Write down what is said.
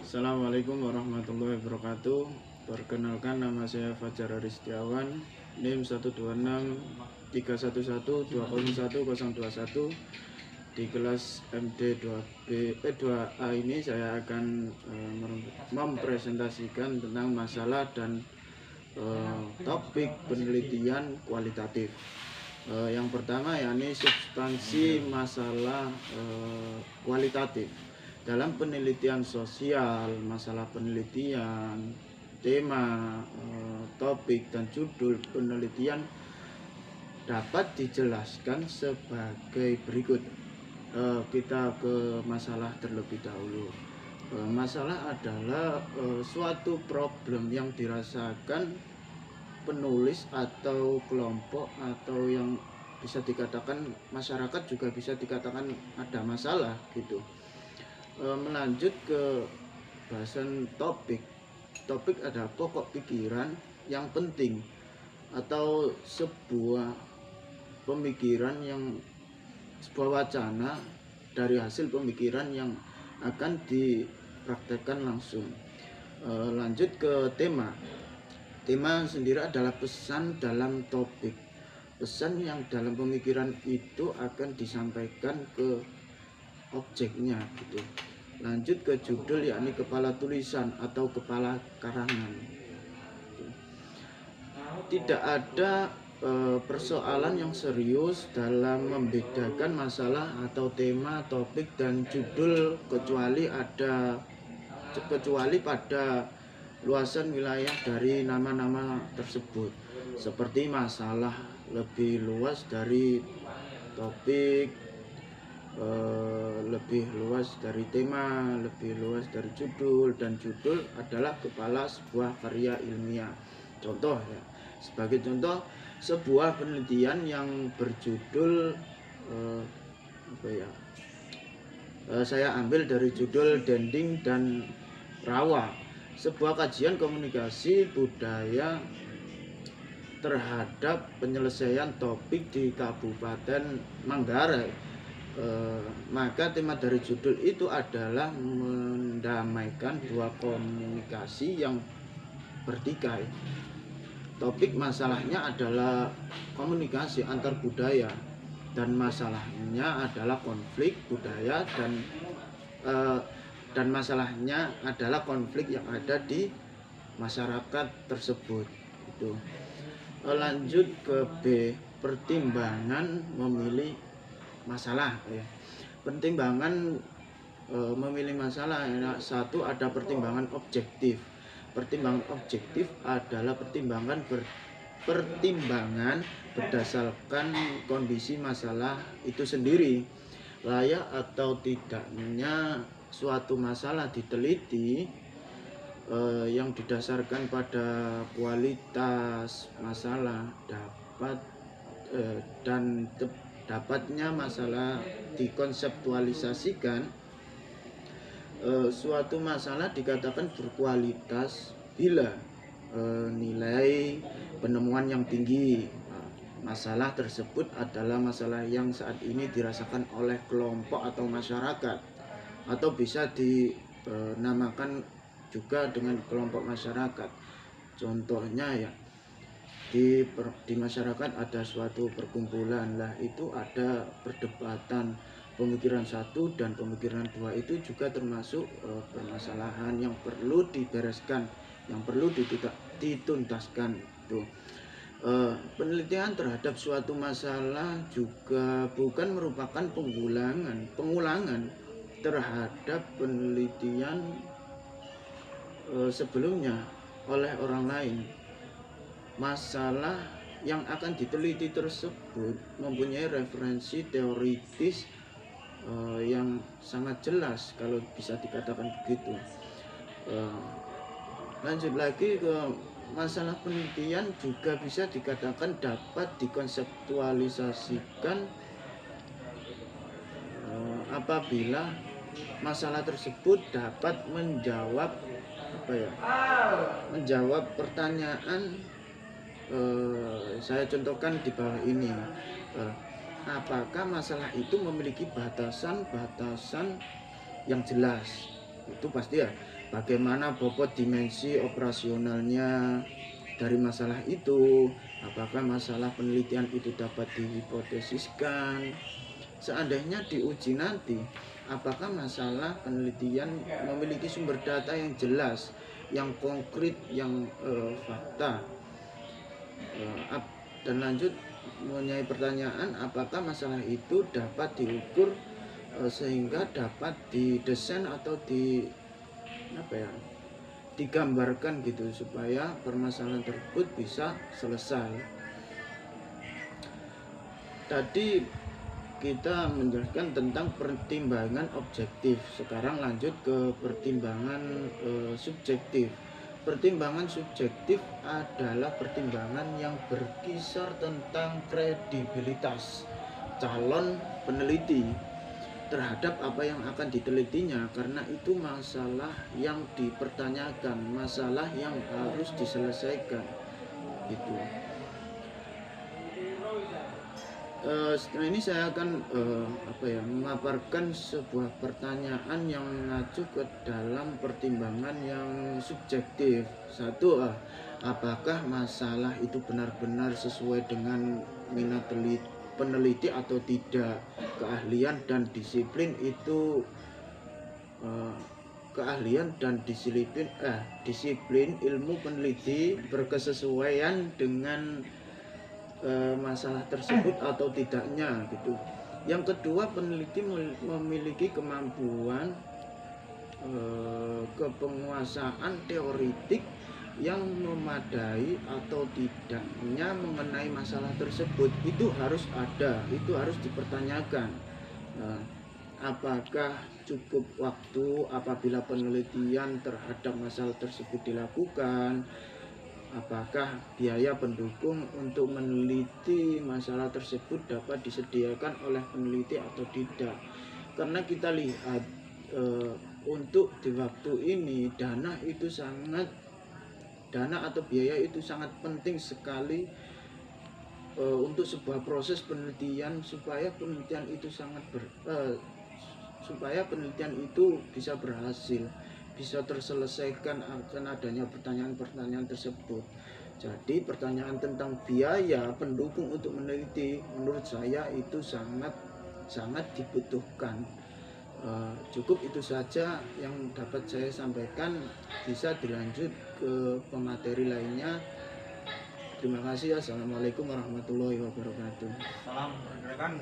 Assalamualaikum warahmatullahi wabarakatuh. Perkenalkan, nama saya Fajar Aristiawan, NIM 12631120121. Di kelas MD 2A ini saya akan mempresentasikan tentang masalah dan topik penelitian kualitatif. Yang pertama yakni substansi masalah kualitatif. Dalam penelitian sosial, masalah penelitian, tema, topik, dan judul penelitian dapat dijelaskan sebagai berikut. Kita ke masalah terlebih dahulu. Masalah adalah suatu problem yang dirasakan penulis atau kelompok, atau yang bisa dikatakan masyarakat juga bisa dikatakan ada masalah gitu. Melanjut ke bahasan topik. Topik ada pokok pikiran yang penting atau sebuah pemikiran, yang sebuah wacana dari hasil pemikiran yang akan dipraktekkan langsung. Lanjut ke tema. Tema sendiri adalah pesan dalam topik. Pesan yang dalam pemikiran itu akan disampaikan ke objeknya gitu. Lanjut ke judul, yakni kepala tulisan atau kepala karangan. Tidak ada persoalan yang serius dalam membedakan masalah atau tema, topik, dan judul kecuali pada luasan wilayah dari nama-nama tersebut. Seperti masalah lebih luas dari topik, lebih luas dari tema, lebih luas dari judul, dan judul adalah kepala sebuah karya ilmiah. Contoh ya, sebagai contoh sebuah penelitian yang berjudul saya ambil dari judul Dending dan Rawa, sebuah kajian komunikasi budaya terhadap penyelesaian topik di Kabupaten Manggarai. Maka tema dari judul itu adalah mendamaikan dua komunikasi yang bertikai. Topik masalahnya adalah komunikasi antar budaya, dan masalahnya adalah konflik budaya, dan masalahnya adalah konflik yang ada di masyarakat tersebut. Itu. Lanjut ke B, pertimbangan memilih masalah ya. Pertimbangan memilih masalah, satu ada pertimbangan objektif. Pertimbangan objektif adalah pertimbangan berdasarkan kondisi masalah itu sendiri. Layak atau tidaknya suatu masalah diteliti yang didasarkan pada kualitas masalah dapatnya masalah dikonseptualisasikan. Suatu masalah dikatakan berkualitas bila nilai penemuan yang tinggi. Masalah tersebut adalah masalah yang saat ini dirasakan oleh kelompok atau masyarakat, atau bisa dinamakan juga dengan kelompok masyarakat. Contohnya ya, di masyarakat ada suatu perkumpulan, lah itu ada perdebatan pemikiran satu dan pemikiran dua, itu juga termasuk permasalahan yang perlu dibereskan, yang perlu dituntaskan. Tuh. Penelitian terhadap suatu masalah juga bukan merupakan pengulangan terhadap penelitian sebelumnya oleh orang lain. Masalah yang akan diteliti tersebut mempunyai referensi teoritis yang sangat jelas, kalau bisa dikatakan begitu. Lanjut lagi ke masalah penelitian, juga bisa dikatakan dapat dikonseptualisasikan apabila masalah tersebut dapat menjawab pertanyaan. Saya contohkan di bawah ini. Apakah masalah itu memiliki batasan yang jelas? Itu pasti ya. bagaimana bobot dimensi operasionalnya dari masalah itu, apakah masalah penelitian itu dapat dihipotesiskan. Seandainya diuji nanti, apakah masalah penelitian memiliki sumber data yang jelas, yang konkret, yang fakta. Dan lanjut mempunyai pertanyaan, apakah masalah itu dapat diukur sehingga dapat didesain atau digambarkan gitu supaya permasalahan tersebut bisa selesai. Tadi kita menjelaskan tentang pertimbangan objektif. Sekarang lanjut ke pertimbangan subjektif. Pertimbangan subjektif adalah pertimbangan yang berkisar tentang kredibilitas calon peneliti terhadap apa yang akan ditelitinya, karena itu masalah yang dipertanyakan, masalah yang harus diselesaikan gitu. Setelah ini saya akan memaparkan sebuah pertanyaan yang mengacu ke dalam pertimbangan yang subjektif. Satu, apakah masalah itu benar-benar sesuai dengan minat peneliti atau tidak? Keahlian dan disiplin itu keahlian dan disiplin ilmu peneliti berkesesuaian dengan masalah tersebut atau tidaknya gitu. Yang kedua, peneliti memiliki kemampuan kepenguasaan teoritik yang memadai atau tidaknya mengenai masalah tersebut. Itu harus ada, itu harus dipertanyakan. Apakah cukup waktu apabila penelitian terhadap masalah tersebut dilakukan? Apakah biaya pendukung untuk meneliti masalah tersebut dapat disediakan oleh peneliti atau tidak? Karena kita lihat untuk di waktu ini dana atau biaya itu sangat penting sekali untuk sebuah proses penelitian supaya penelitian itu bisa berhasil, bisa terselesaikan akan adanya pertanyaan-pertanyaan tersebut. Jadi pertanyaan tentang biaya pendukung untuk meneliti menurut saya itu sangat dibutuhkan. Cukup itu saja yang dapat saya sampaikan, bisa dilanjut ke pemateri lainnya. Terima kasih. Assalamualaikum warahmatullahi wabarakatuh. Salam.